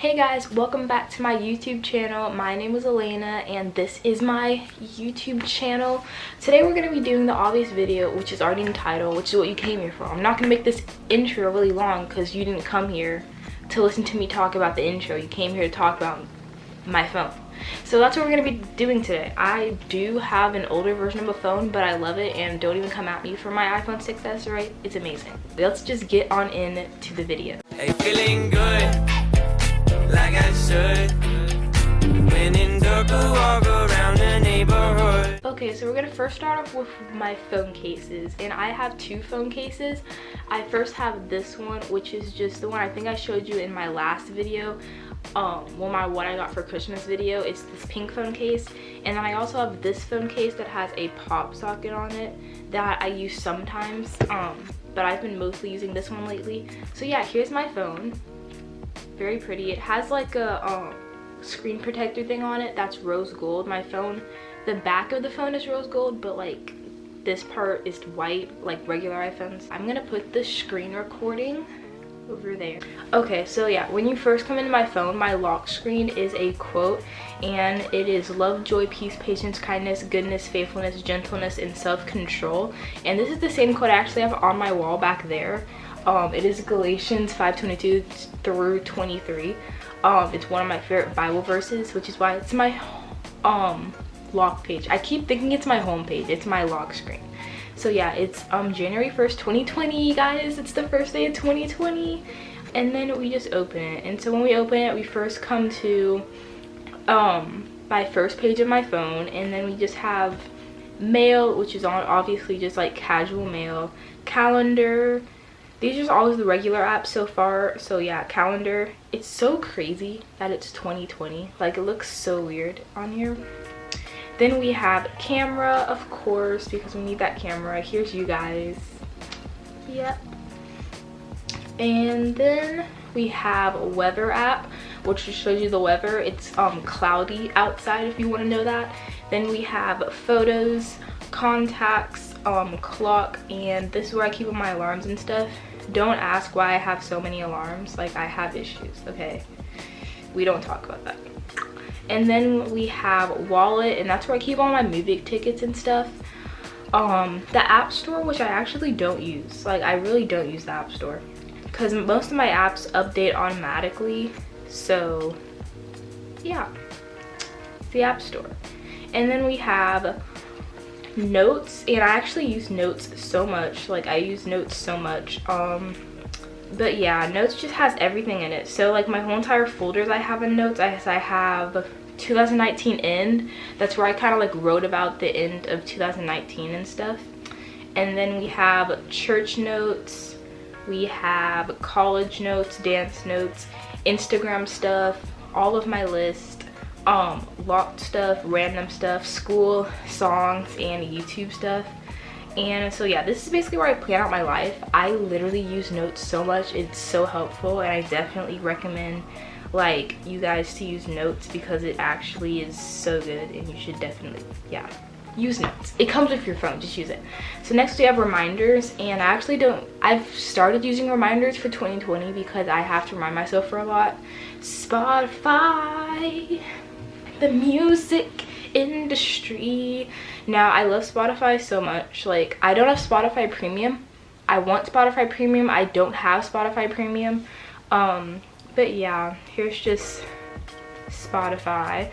Hey guys, welcome back to my YouTube channel. My name is Alaina and this is my YouTube channel. Today we're going to be doing the obvious video, which is already in the title, which is what you came here for. I'm not going to make this intro really long because you didn't come here to listen to me talk about the intro. You came here to talk about my phone. So that's what we're going to be doing today. I do have an older version of a phone, but I love it, and don't even come at me for my iPhone 6s, right? It's amazing. Let's just get on into the video. Hey, feeling good like I should. When in dark, walk around the neighborhood. Okay, so we're gonna first start off with my phone cases, and I have two phone cases. I first have this one, which is just the one I think I showed you in my last video. My what I got for Christmas video. It's this pink phone case, and then I also have this phone case that has a pop socket on it that I use sometimes, but I've been mostly using this one lately. So yeah, here's my phone. Very pretty. It has like a screen protector thing on it that's rose gold. My phone, the back of the phone is rose gold, but like this part is white like regular iPhones. I'm gonna put the screen recording over there. Okay, so yeah, when you first come into my phone, my lock screen is a quote, and it is love, joy, peace, patience, kindness, goodness, faithfulness, gentleness, and self-control. And this is the same quote I actually have on my wall back there. It is Galatians 5:22 through 23. It's one of my favorite Bible verses, which is why it's my lock page. I keep thinking it's my home page. It's my lock screen. So yeah, it's January 1st, 2020, guys. It's the first day of 2020. And then we just open it. And so when we open it, we first come to my first page of my phone, and then we just have mail, which is on obviously just like casual mail, calendar. These are always the regular apps so far. So yeah, calendar. It's so crazy that it's 2020. Like, it looks so weird on here. Then we have camera, of course, because we need that camera. Here's you guys. Yep. And then we have a weather app, which just shows you the weather. It's cloudy outside if you want to know that. Then we have photos, contacts, clock, and this is where I keep all my alarms and stuff. Don't ask why I have so many alarms. Like, I have issues, okay? We don't talk about that. And then we have wallet, and that's where I keep all my movie tickets and stuff. The app store, which I actually don't use. Like, I really don't use the app store because most of my apps update automatically. So yeah, the app store. And then we have notes, and I actually use notes so much. Like, I use notes so much. But yeah, notes just has everything in it. So like my whole entire folders I have in notes. I have 2019 end. That's where I kind of like wrote about the end of 2019 and stuff. And then we have church notes, we have college notes, dance notes, Instagram stuff, all of my list, locked stuff, random stuff, school, songs, and YouTube stuff. And so yeah, this is basically where I plan out my life. I literally use notes so much. It's so helpful, and I definitely recommend like you guys to use notes because it actually is so good, and you should definitely, yeah, use notes. It comes with your phone, just use it. So next we have reminders, and I've started using reminders for 2020 because I have to remind myself for a lot. Spotify, the music industry. Now, I love Spotify so much. Like, I don't have Spotify Premium. I want Spotify Premium. I don't have Spotify Premium. But yeah, here's just Spotify.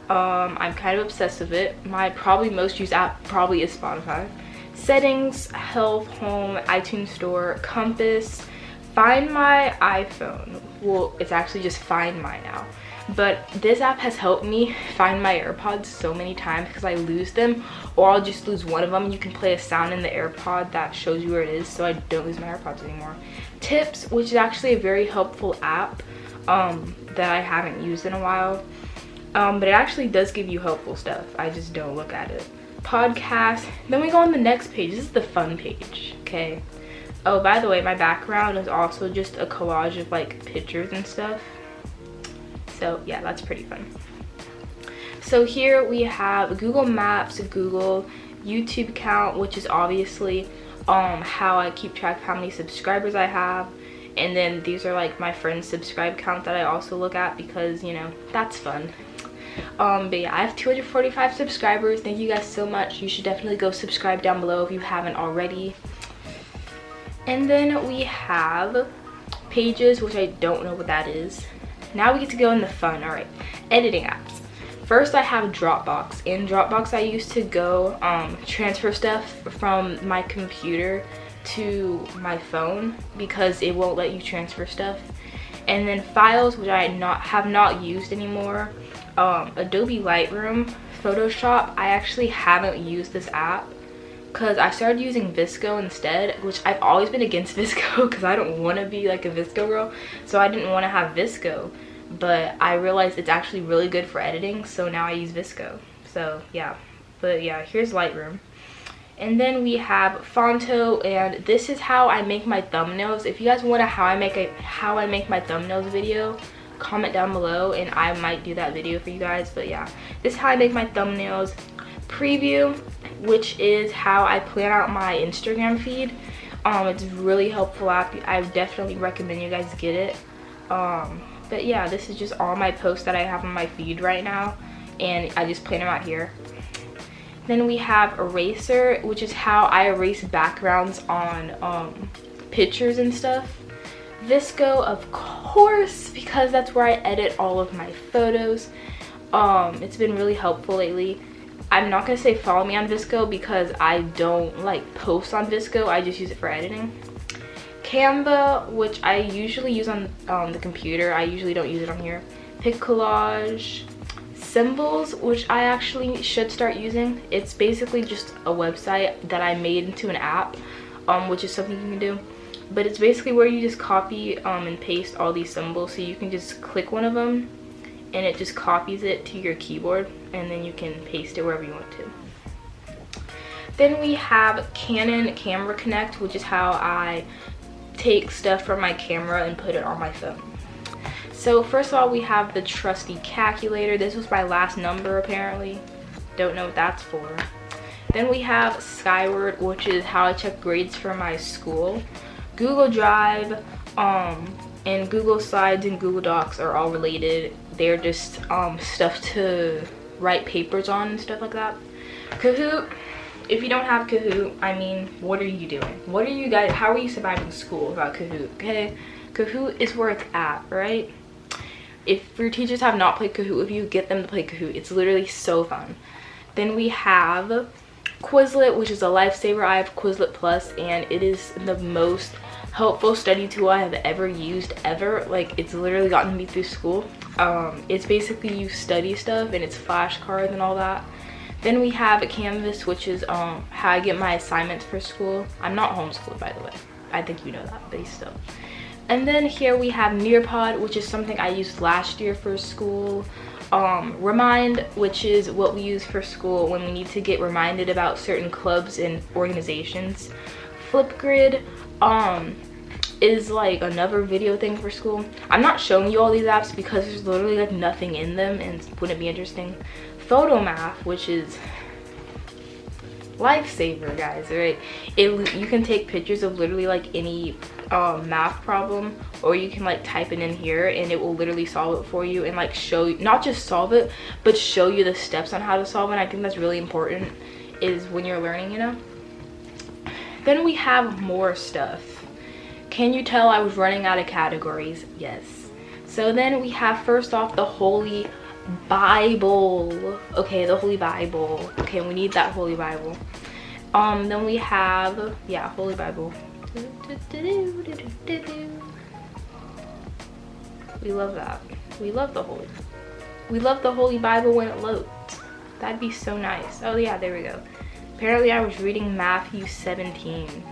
I'm kind of obsessed with it. My probably most used app probably is Spotify. Settings, health, home, iTunes Store, Compass, Find My iPhone. Well, it's actually just Find My now. But this app has helped me find my AirPods so many times because I lose them, or I'll just lose one of them. You can play a sound in the AirPod that shows you where it is, so I don't lose my AirPods anymore. Tips, which is actually a very helpful app that I haven't used in a while. But it actually does give you helpful stuff. I just don't look at it. Podcast. Then we go on the next page. This is the fun page, okay? Oh, by the way, my background is also just a collage of like pictures and stuff. So yeah, that's pretty fun. So here we have Google Maps, Google, YouTube count, which is obviously how I keep track of how many subscribers I have, And then these are like my friends' subscribe count that I also look at because, you know, that's fun. But yeah, I have 245 subscribers. Thank you guys so much. You should definitely go subscribe down below if you haven't already. And then we have pages, which I don't know what that is. Now we get to go in the fun. All right, editing apps. First I have Dropbox. In Dropbox I used to go transfer stuff from my computer to my phone because it won't let you transfer stuff. And then Files, which I have not used anymore. Adobe Lightroom, Photoshop, I actually haven't used this app because I started using VSCO instead, which I've always been against VSCO because I don't want to be like a VSCO girl, so I didn't want to have VSCO, but I realized it's actually really good for editing, so now I use VSCO. So yeah, but yeah, here's Lightroom. And then we have Fonto, and this is how I make my thumbnails. If you guys want a how I make my thumbnails video, comment down below and I might do that video for you guys. But yeah, this is how I make my thumbnails. Preview, which is how I plan out my Instagram feed. It's a really helpful app. I definitely recommend you guys get it. But yeah, this is just all my posts that I have on my feed right now, and I just plan them out here. Then we have Eraser, which is how I erase backgrounds on pictures and stuff. VSCO, of course, because that's where I edit all of my photos. It's been really helpful lately. I'm not gonna say follow me on VSCO because I don't like post on VSCO. I just use it for editing. Canva, which I usually use on the computer. I usually don't use it on here. Pic Collage. Symbols, which I actually should start using. It's basically just a website that I made into an app, which is something you can do. But it's basically where you just copy and paste all these symbols, so you can just click one of them and it just copies it to your keyboard, and then you can paste it wherever you want to. Then we have Canon Camera Connect, which is how I take stuff from my camera and put it on my phone. So first of all, we have the trusty calculator. This was my last number apparently. Don't know what that's for. Then we have Skyward, which is how I check grades for my school. Google Drive and Google Slides and Google Docs are all related. They're just stuff to write papers on and stuff like that. Kahoot, if you don't have Kahoot, I mean, what are you doing? What are you guys, how are you surviving school without Kahoot, okay? Kahoot is where it's at, right? If your teachers have not played Kahoot with you, get them to play Kahoot. It's literally so fun. Then we have Quizlet, which is a lifesaver. I have Quizlet Plus, and it is the most helpful study tool I have ever used ever. Like, it's literally gotten me through school. It's basically you study stuff and it's flashcards and all that. Then we have Canvas, which is how I get my assignments for school. I'm not homeschooled, by the way. I think you know that, but still. And then here we have Nearpod, which is something I used last year for school. Remind, which is what we use for school when we need to get reminded about certain clubs and organizations. Flipgrid is like another video thing for school. I'm not showing you all these apps because there's literally like nothing in them and it wouldn't be interesting. Photomath, which is lifesaver, guys, right? You can take pictures of literally like any math problem, or you can like type it in here and it will literally solve it for you and like show you, not just solve it, but show you the steps on how to solve it. And I think that's really important is when you're learning, you know. Then we have more stuff. Can you tell I was running out of categories? Yes. So then we have, first off, the Holy Bible. Okay, the Holy Bible. Okay, we need that Holy Bible. Then we have, yeah, Holy Bible. We love that. We love the Holy Bible when it loads. That'd be so nice. Oh yeah, there we go. Apparently I was reading Matthew 17.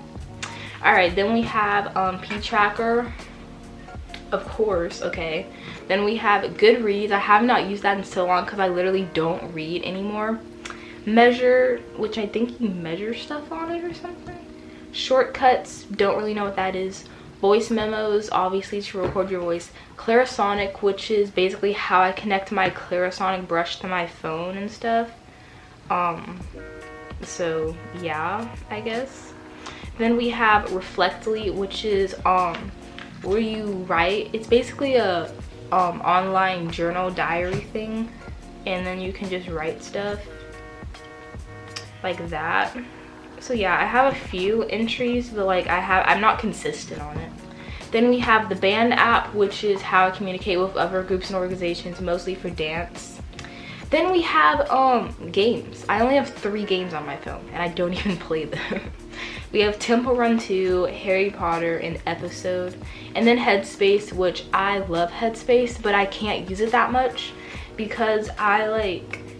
Alright, then we have P Tracker, of course, okay. Then we have Goodreads. I have not used that in so long because I literally don't read anymore. Measure, which I think you measure stuff on it or something. Shortcuts, don't really know what that is. Voice memos, obviously to record your voice. Clarisonic, which is basically how I connect my Clarisonic brush to my phone and stuff. So yeah, I guess. Then we have Reflectly, which is where you write. It's basically a online journal diary thing, and then you can just write stuff like that. So yeah, I have a few entries, but like I'm not consistent on it. Then we have the band app, which is how I communicate with other groups and organizations, mostly for dance. Then we have games. I only have 3 games on my phone, and I don't even play them. We have Temple Run 2, Harry Potter, and Episode, and then Headspace, which I love Headspace, but I can't use it that much because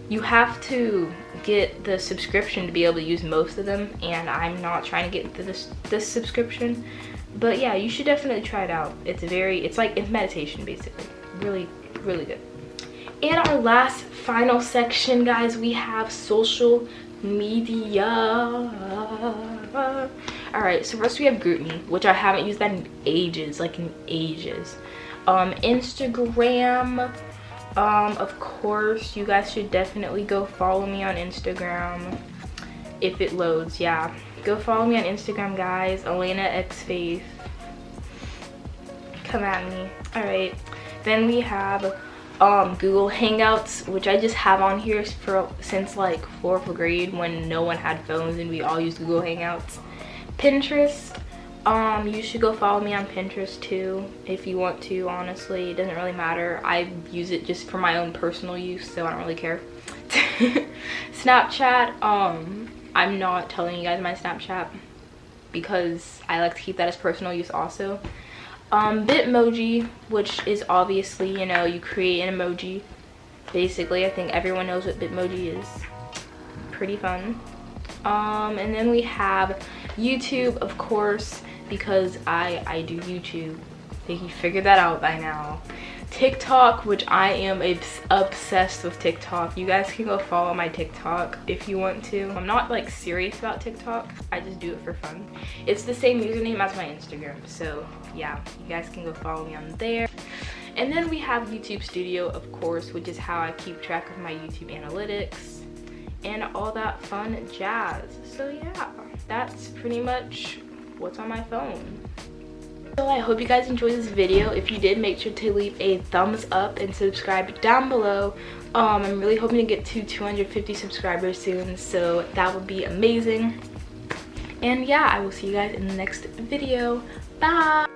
you have to get the subscription to be able to use most of them, and I'm not trying to get this subscription. But yeah, you should definitely try it out. It's like meditation basically. Really, really good. And our last final section, guys, we have social media. Alright, so first we have GroupMe, which I haven't used that in ages, Instagram, of course, you guys should definitely go follow me on Instagram if it loads. Yeah, go follow me on Instagram, guys. Alaina X Faith, come at me. Alright, then we have Google Hangouts, which I just have on here since like 4th grade, when no one had phones and we all used Google Hangouts. Pinterest, you should go follow me on Pinterest too if you want to. Honestly, it doesn't really matter. I use it just for my own personal use, so I don't really care. Snapchat, I'm not telling you guys my Snapchat because I like to keep that as personal use also. Bitmoji, which is obviously, you know, you create an emoji. Basically, I think everyone knows what Bitmoji is. Pretty fun. And then we have YouTube, of course, because I do YouTube. I think you figured that out by now. TikTok, which I am obsessed with TikTok. You guys can go follow my TikTok if you want to. I'm not like serious about TikTok. I just do it for fun. It's the same username as my Instagram. So yeah, you guys can go follow me on there. And then we have YouTube Studio, of course, which is how I keep track of my YouTube analytics and all that fun jazz. So yeah, that's pretty much what's on my phone. So I hope you guys enjoyed this video. If you did, make sure to leave a thumbs up and subscribe down below. I'm really hoping to get to 250 subscribers soon, so that would be amazing. And yeah, I will see you guys in the next video. Bye!